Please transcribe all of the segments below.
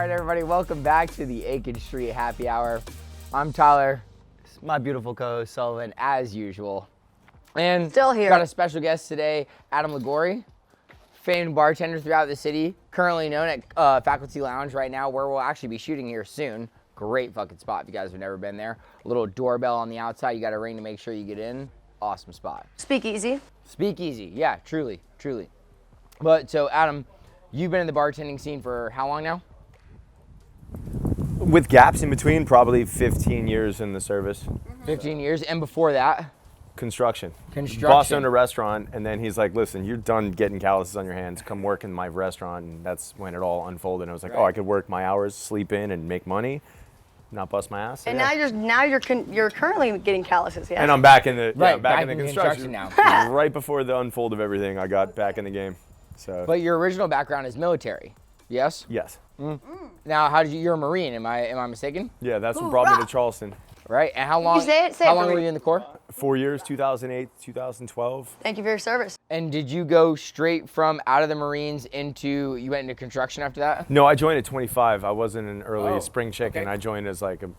right, everybody, welcome back to the Aiken Street Happy Hour. I'm Tyler, my beautiful co-host Sullivan, as usual. And still here. Got a special guest today, Adam Ligouri, famed bartender throughout the city, currently known at Faculty Lounge right now, where we'll actually be shooting here soon. Great fucking spot if you guys have never been there. A little doorbell on the outside, you got a ring to make sure you get in. Awesome spot. Speakeasy. Speakeasy, yeah, truly. But so Adam, you've been in the bartending scene for how long now? With gaps in between, probably 15 years in the service. 15 years, and before that? Construction. Construction. Boss owned a restaurant, and then he's like, listen, you're done getting calluses on your hands. Come work in my restaurant. And that's when it all unfolded. And I was like, Right. oh, I could work my hours, sleep in, and make money, not bust my ass. So And yeah. now you're currently getting calluses, yeah. And I'm back in the Right, back back in the in construction construction now. Right before the unfold of everything, I got back in the game. So. But your original background is military, yes? Yes. Now, how did you're a Marine? Am I mistaken? Yeah, that's what brought me to Charleston. Right. And how long? say it how for long me. were you in the Corps? 4 years, 2008, 2012. Thank you for your service. And did you go straight from out of the Marines into you went into construction after that? No, I joined at 25. I wasn't an early Oh, spring chicken. okay. I joined as like a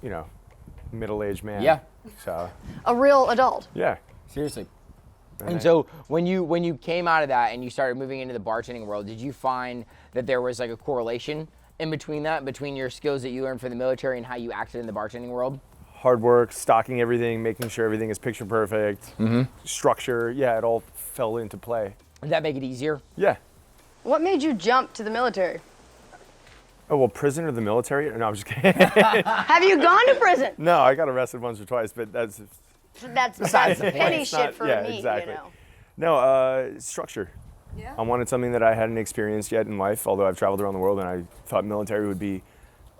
middle-aged man. Yeah. So A real adult. yeah. Seriously. And so when you came out of that and you started moving into the bartending world, did you find that there was like a correlation in between that, between your skills that you learned from the military and how you acted in the bartending world? Hard work, stocking everything, making sure everything is picture perfect, structure. Yeah, it all fell into play. Did that make it easier? Yeah. What made you jump to the military? Oh, well, prison or the military? No, I'm just kidding. Have you gone to prison? No, I got arrested once or twice, but that's That's Besides the point. penny It's shit not- for yeah, me, exactly. you know. No, structure. Yeah. I wanted something that I hadn't experienced yet in life, although I've traveled around the world, and I thought military would be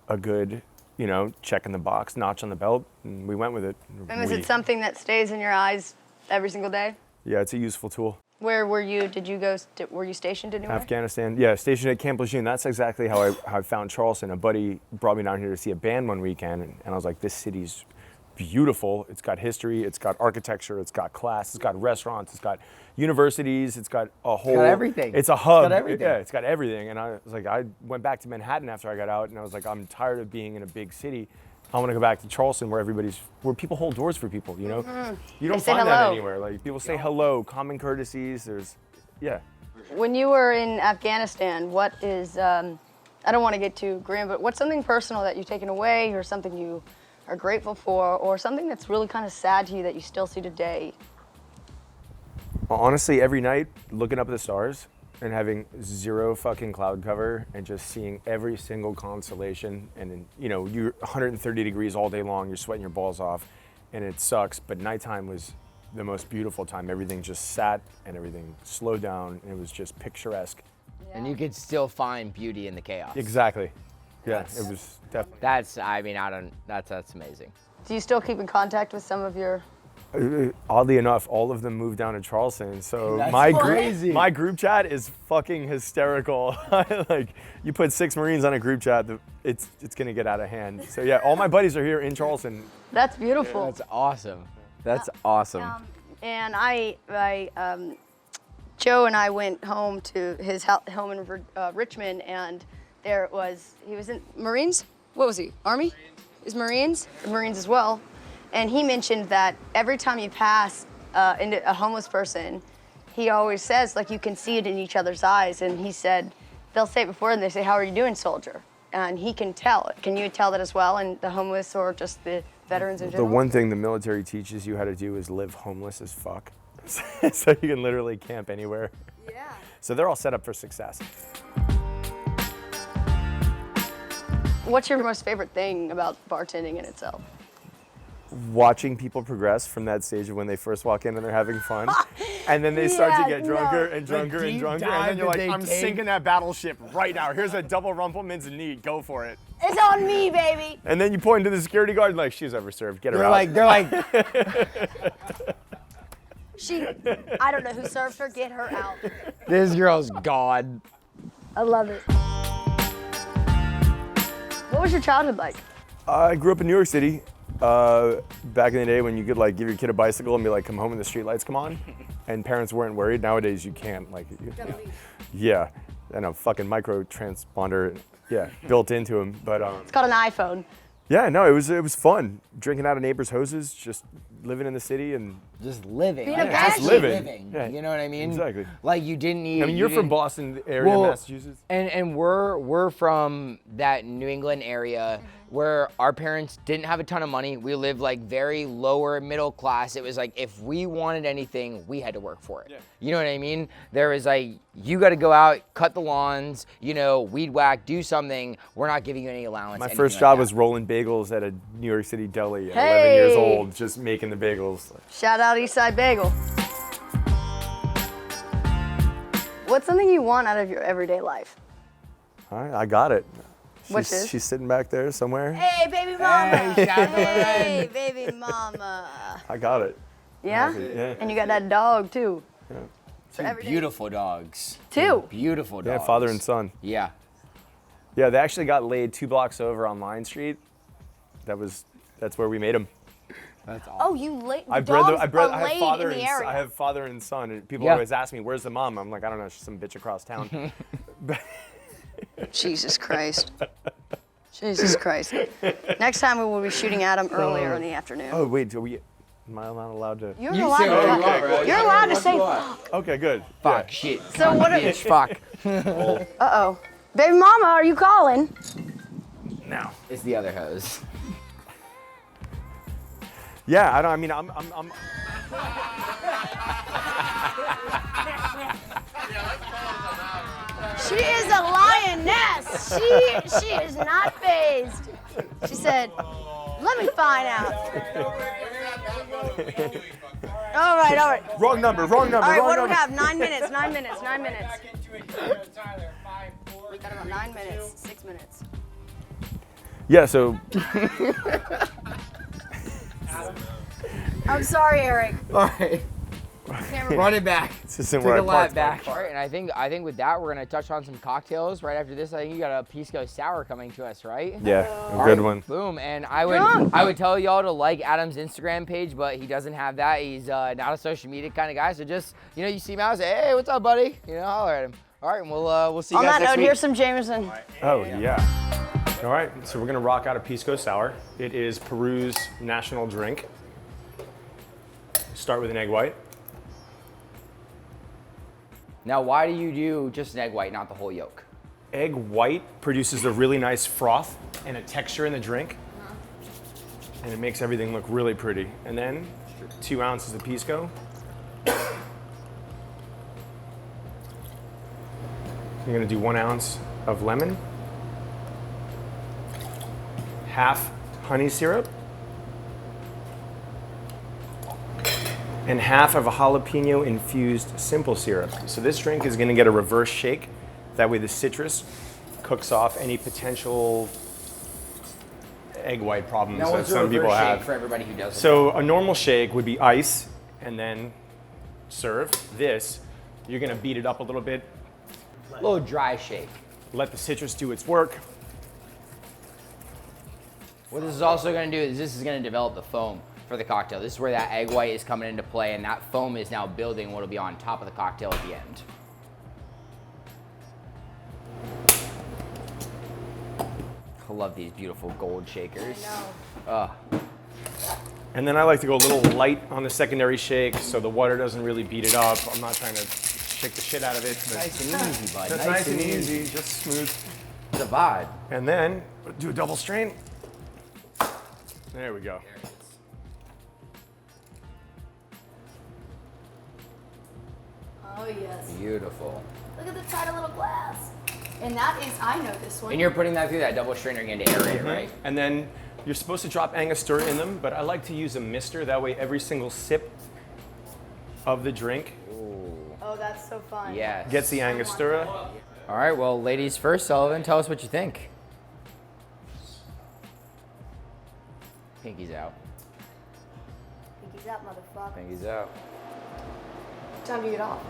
a good, check in the box, notch on the belt, and we went with it. And is it something that stays in your eyes every single day? Yeah, it's a useful tool. Where were you? Were you stationed anywhere? Afghanistan, yeah, stationed at Camp Lejeune. That's exactly how I found Charleston. A buddy brought me down here to see a band one weekend, and I was like, this city's beautiful. It's got history, it's got architecture, it's got class, it's got restaurants, it's got universities, it's got a whole... got everything. It's a hub. It's got everything. Yeah, it's got everything. And I was like, I went back to Manhattan after I got out, and I was like, I'm tired of being in a big city. I want to go back to Charleston where people hold doors for people, You don't They say find that hello. anywhere. Like, people say hello, common courtesies, yeah. When you were in Afghanistan, what is, I don't want to get too grim, but what's something personal that you've taken away or something you are grateful for or something that's really kind of sad to you that you still see today? Honestly, every night, looking up at the stars and having zero fucking cloud cover and just seeing every single constellation. And then, you're 130 degrees all day long, you're sweating your balls off, and it sucks. But nighttime was the most beautiful time. Everything just sat and everything slowed down, and it was just picturesque. And you could still find beauty in the chaos. Exactly. Yeah, it was definitely. That's amazing. Do you still keep in contact with some of your... Oddly enough, all of them moved down to Charleston. So That's my crazy. my group chat is fucking hysterical. Like, you put 6 Marines on a group chat, it's gonna get out of hand. So yeah, all my buddies are here in Charleston. That's beautiful. That's awesome. That's awesome. And Joe and I went home to his home in Richmond, and he was in Marines? What was he, Army? Is Marines? Marines as well. And he mentioned that every time you pass into a homeless person, he always says, like, you can see it in each other's eyes. And he said, they'll say it before and they say, how are you doing, soldier? And he can tell it. Can you tell that as well? And the homeless or just the veterans in The general? one thing the military teaches you how to do is live homeless as fuck. So you can literally camp anywhere. Yeah. So they're all set up for success. What's your most favorite thing about bartending in itself? Watching people progress from that stage of when they first walk in and they're having fun, and then they start to Yeah, get drunker no. and drunker The and deep drunker, and dive then you're that like, they I'm take. sinking that battleship right now. Here's a double Rumpelmans and neat, go for it. It's on me, baby. And then you point to the security guard like, she's overserved, get her They're out. like, I don't know who served her, get her out. this girl's God. I love it. What was your childhood like? I grew up in New York City. Back in the day when you could like give your kid a bicycle and be like, come home and the streetlights come on, and parents weren't worried. Nowadays you can't. Like, yeah, and a fucking micro transponder Yeah, built into them. But It's called an iPhone. yeah, no, it was fun drinking out of neighbors' hoses, just living in the city and Just living. Being a Like, bad actually living. living. Yeah, You know what I mean? exactly. Like you didn't need. I mean, you're from Boston area, Massachusetts. And we're from that New England area where our parents didn't have a ton of money. We lived like very lower middle class. It was like if we wanted anything, we had to work for it. Yeah. You know what I mean? There was like you got to go out, cut the lawns, weed whack, do something. We're not giving you any allowance. My anything first like job that. was rolling bagels at a New York City deli at 11 years Hey! old, just making the bagels. Shout out Eastside Bagel. What's something you want out of your everyday life? All right, I got it. Which is? She's sitting back there somewhere. Hey, baby mama. Hey, shout out to Hey, baby mama. I got it. Yeah? Yeah. And you got that dog too. Two every day. beautiful dogs. Two? Beautiful dogs. Yeah, father and son. Yeah. Yeah, they actually got laid 2 blocks over on Line Street. That's where we made them. That's awesome. Oh, you late. I dogs have are laid father in and the area. I have father and son, and people Yeah. always ask me, "Where's the mom?" I'm like, I don't know, she's some bitch across town. Jesus Christ. Jesus Christ. Next time we will be shooting Adam earlier in the afternoon. Oh wait, am I not allowed to? You're You allowed say to. whatever you want, bro. You're allowed to say. Okay, good. Fuck, Yeah. shit. So what Bitch, fuck. Uh-oh. Baby mama, are you calling? Now. It's the other hose. Yeah, I'm. She is a lioness. She is not phased. She said, let me find out. All right. Wrong number. All right, wrong what do number. we have? 9 minutes. We got about 9 minutes, 6 minutes. Yeah, so I'm sorry, Eric. All right. Run it back. this isn't Take where a I lap parked. back. All right, and I think with that we're gonna touch on some cocktails right after this. I think you got a Pisco Sour coming to us, right? Yeah, All a good right, one. Boom. And I would tell y'all to like Adam's Instagram page, but he doesn't have that. He's not a social media kind of guy. So just you see him out, say, hey, what's up, buddy? Holler at him. All right, and we'll see you On guys that next note, week. here's some Jameson. Oh yeah. All right, so we're gonna rock out a Pisco Sour. It is Peru's national drink. Start with an egg white. Now, why do you do just an egg white, not the whole yolk? Egg white produces a really nice froth and a texture in the drink, and it makes everything look really pretty. And then 2 ounces of Pisco. You're gonna do 1 ounce of lemon, half honey syrup, and half of a jalapeno infused simple syrup. So this drink is gonna get a reverse shake. That way the citrus cooks off any potential egg white problems Now, that what's a some people reverse shake have. for everybody who doesn't? So a normal shake would be ice and then serve. This, you're gonna beat it up a little bit, a little dry shake. let the citrus do its work. What this is also going to do is this is going to develop the foam for the cocktail. This is where that egg white is coming into play, and that foam is now building what will be on top of the cocktail at the end. I love these beautiful gold shakers. And then I like to go a little light on the secondary shake so the water doesn't really beat it up. I'm not trying to shake the shit out of it. but Nice and easy, bud. That's nice and easy, just smooth. It's a vibe. And then do a double strain. There we go. Oh, yes. Beautiful. Look at the tiny little glass. And that is, I know this one. And you're putting that through that double strainer again to aerate, right? And then you're supposed to drop Angostura in them, but I like to use a mister. That way every single sip of the drink Oh, that's so fun. Yes. gets the Angostura. All right, well, ladies first, Sullivan, tell us what you think. Pinky's out. Pinky's out, motherfucker. Pinky's out. Time to get off.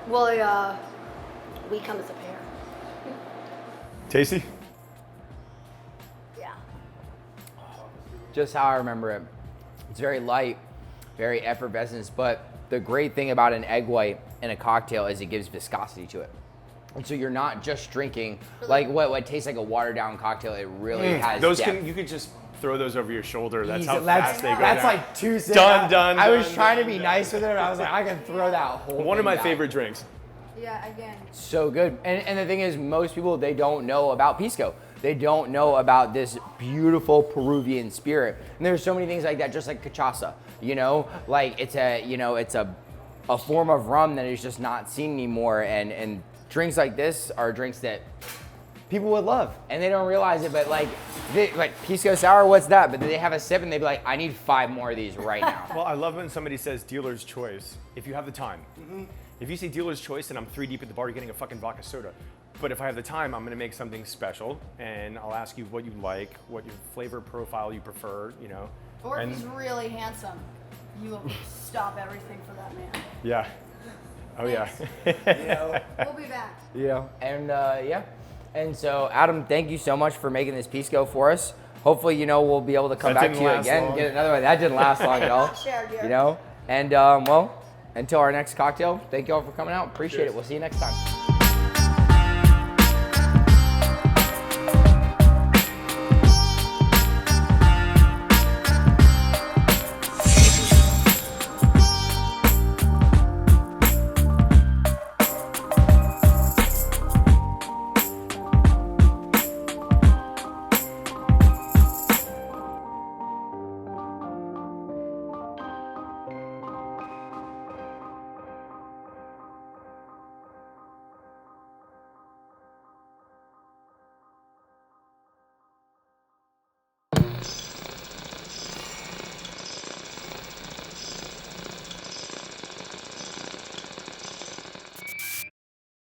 Well, we come as a pair. Tasty? Yeah. Just how I remember it. It's very light, very effervescent, but the great thing about an egg white in a cocktail is it gives viscosity to it. And so you're not just drinking like what tastes like a watered down cocktail. It really has Those depth. you could just throw those over your shoulder. That's Easy. how fast they go That's down. like 2 sips. Done. I was trying to be nice with it. I was like, I can throw that whole One of thing my down. favorite drinks. Yeah, again. So good. And the thing is, most people, they don't know about Pisco. They don't know about this beautiful Peruvian spirit. And there's so many things like that, just like cachaça, you know? Like it's a form of rum that is just not seen anymore. And drinks like this are drinks that people would love, and they don't realize it, but like Pisco Sour, what's that? But they have a sip and they'd be like, I need 5 more of these right now. Well, I love when somebody says dealer's choice, if you have the time. If you say dealer's choice and I'm 3 deep at the bar getting a fucking vodka soda, but if I have the time, I'm gonna make something special, and I'll ask you what you like, what your flavor profile you prefer, you know. Or if he's really handsome, you will stop everything for that man. Yeah. Oh yeah. We'll be back. Yeah. And yeah. And so, Adam, thank you so much for making this Pisco for us. Hopefully, we'll be able to come That back didn't to you last again, long. get another one. That didn't last long at all. Not shared yet. And well, until our next cocktail, thank you all for coming out. Appreciate it. We'll see you next time.